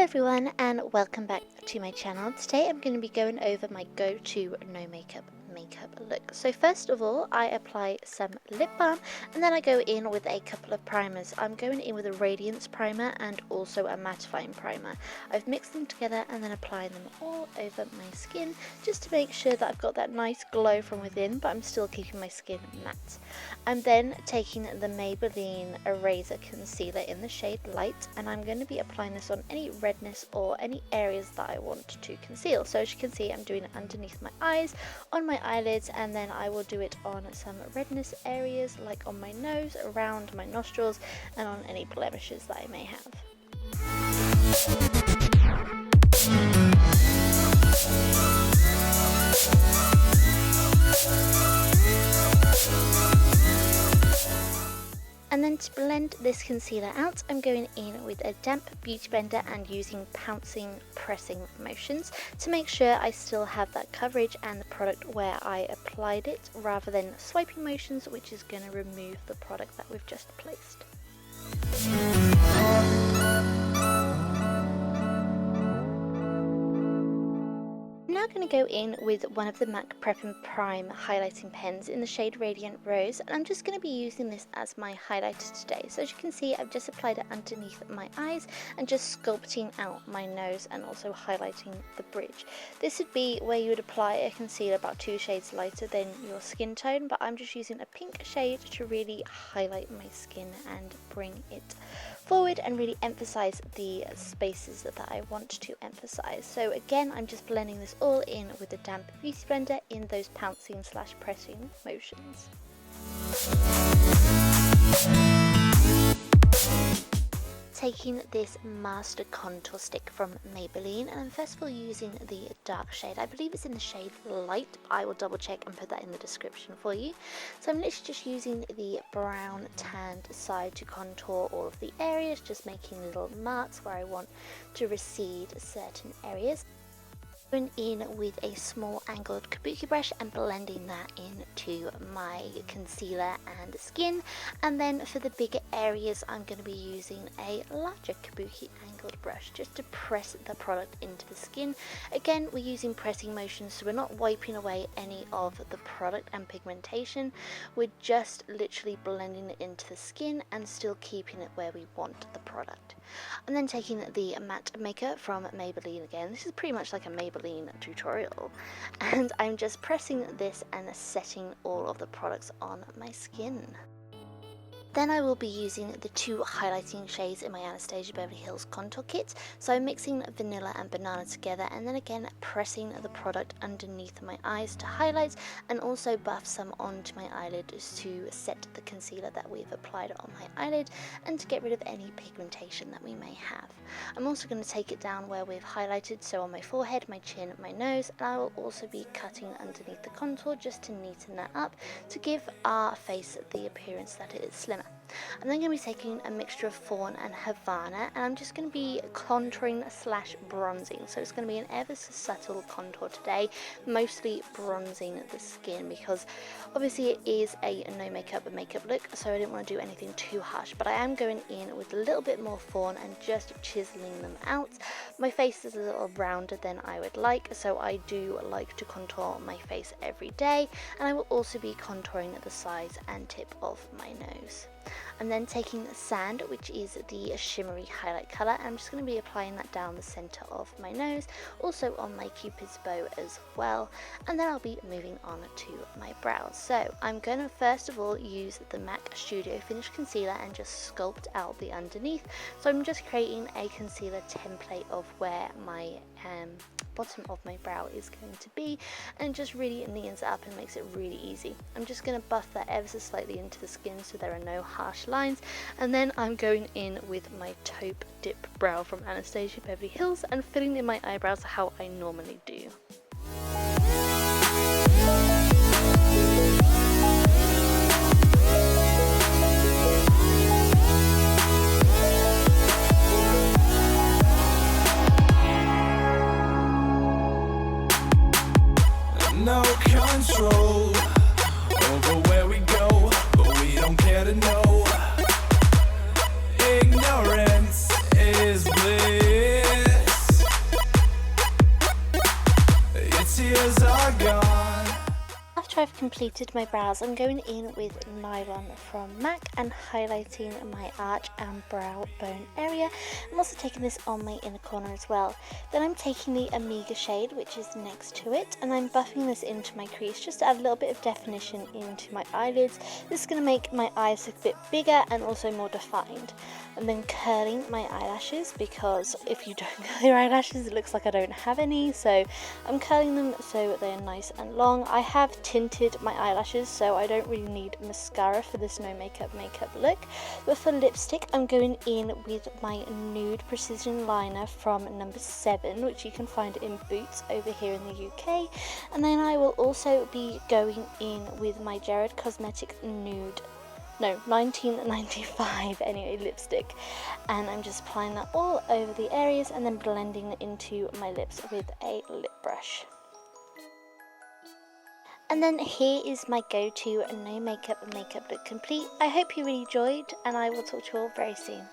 everyone and welcome back to my channel. Today I'm going to be going over my go-to no makeup look. So first of all, I apply some lip balm and then I go in with a couple of primers. I'm going in with a Radiance primer and also a mattifying primer. I've mixed them together and then applying them all over my skin just to make sure that I've got that nice glow from within, but I'm still keeping my skin matte. I'm then taking the Maybelline Eraser Concealer in the shade Light, and I'm going to be applying this on any redness or any areas that I want to conceal. So as you can see, I'm doing it underneath my eyes, on my eyelids, and then I will do it on some redness areas like on my nose, around my nostrils, and on any blemishes that I may have. And then to blend this concealer out, I'm going in with a damp beauty blender and using pouncing pressing motions to make sure I still have that coverage and the product where I applied it, rather than swiping motions, which is going to remove the product that we've just placed. I'm now going to go in with one of the M.A.C Prep and Prime highlighting pens in the shade Radiant Rose, and I'm just going to be using this as my highlighter today. So as you can see, I've just applied it underneath my eyes and just sculpting out my nose and also highlighting the bridge. This would be where you would apply a concealer about 2 shades lighter than your skin tone, but I'm just using a pink shade to really highlight my skin and bring it forward and really emphasize the spaces that I want to emphasize. So again, I'm just blending this all in with a damp beauty blender in those pouncing / pressing motions. Taking this Master Contour Stick from Maybelline, and I'm first of all using the dark shade. I believe it's in the shade Light, but I will double check and put that in the description for you. So I'm literally just using the brown tanned side to contour all of the areas, just making little marks where I want to recede certain areas. Going in with a small angled kabuki brush and blending that into my concealer and skin, and then for the bigger areas I'm going to be using a larger kabuki angled brush just to press the product into the skin. Again, we're using pressing motions, so we're not wiping away any of the product and pigmentation, we're just literally blending it into the skin and still keeping it where we want the product. And then taking the matte maker from Maybelline again, this is pretty much like a Maybelline tutorial, and I'm just pressing this and setting all of the products on my skin. Then I will be using the 2 highlighting shades in my Anastasia Beverly Hills contour kit. So I'm mixing vanilla and banana together and then again pressing the product underneath my eyes to highlight, and also buff some onto my eyelids to set the concealer that we've applied on my eyelid and to get rid of any pigmentation that we may have. I'm also going to take it down where we've highlighted, so on my forehead, my chin, my nose, and I will also be cutting underneath the contour just to neaten that up to give our face the appearance that it is slimmer. I'm then going to be taking a mixture of Fawn and Havana, and I'm just going to be contouring / bronzing. So it's going to be an ever so subtle contour today, mostly bronzing the skin because obviously it is a no makeup look, so I didn't want to do anything too harsh, but I am going in with a little bit more Fawn and just chiseling them out. My face is a little rounder than I would like, so I do like to contour my face every day, and I will also be contouring the sides and tip of my nose. I'm then taking Sand, which is the shimmery highlight colour, and I'm just going to be applying that down the centre of my nose, also on my cupid's bow as well, and then I'll be moving on to my brows. So I'm going to first of all use the M.A.C Studio Finish Concealer and just sculpt out the underneath. So I'm just creating a concealer template of where my bottom of my brow is going to be, and just really neatens it up and makes it really easy. I'm just going to buff that ever so slightly into the skin so there are no harsh lines, and then I'm going in with my taupe dip brow from Anastasia Beverly Hills and filling in my eyebrows how I normally do. No control over where we go, but we don't care to know. Ignorance is bliss. completed my brows, I'm going in with Nylon from M.A.C and highlighting my arch and brow bone area. I'm also taking this on my inner corner as well. Then I'm taking the Omega shade, which is next to it, and I'm buffing this into my crease just to add a little bit of definition into my eyelids. This is going to make my eyes look a bit bigger and also more defined. And then curling my eyelashes, because if you don't curl your eyelashes it looks like I don't have any, so I'm curling them so they're nice and long. I have tinted my eyelashes, so I don't really need mascara for this no makeup look. But for lipstick, I'm going in with my nude precision liner from number 7, which you can find in Boots over here in the UK. And then I will also be going in with my Jared Cosmetic nude, no, 1995 anyway, lipstick, and I'm just applying that all over the areas and then blending it into my lips with a lip brush. And then here is my go-to no makeup look complete. I hope you really enjoyed, and I will talk to you all very soon.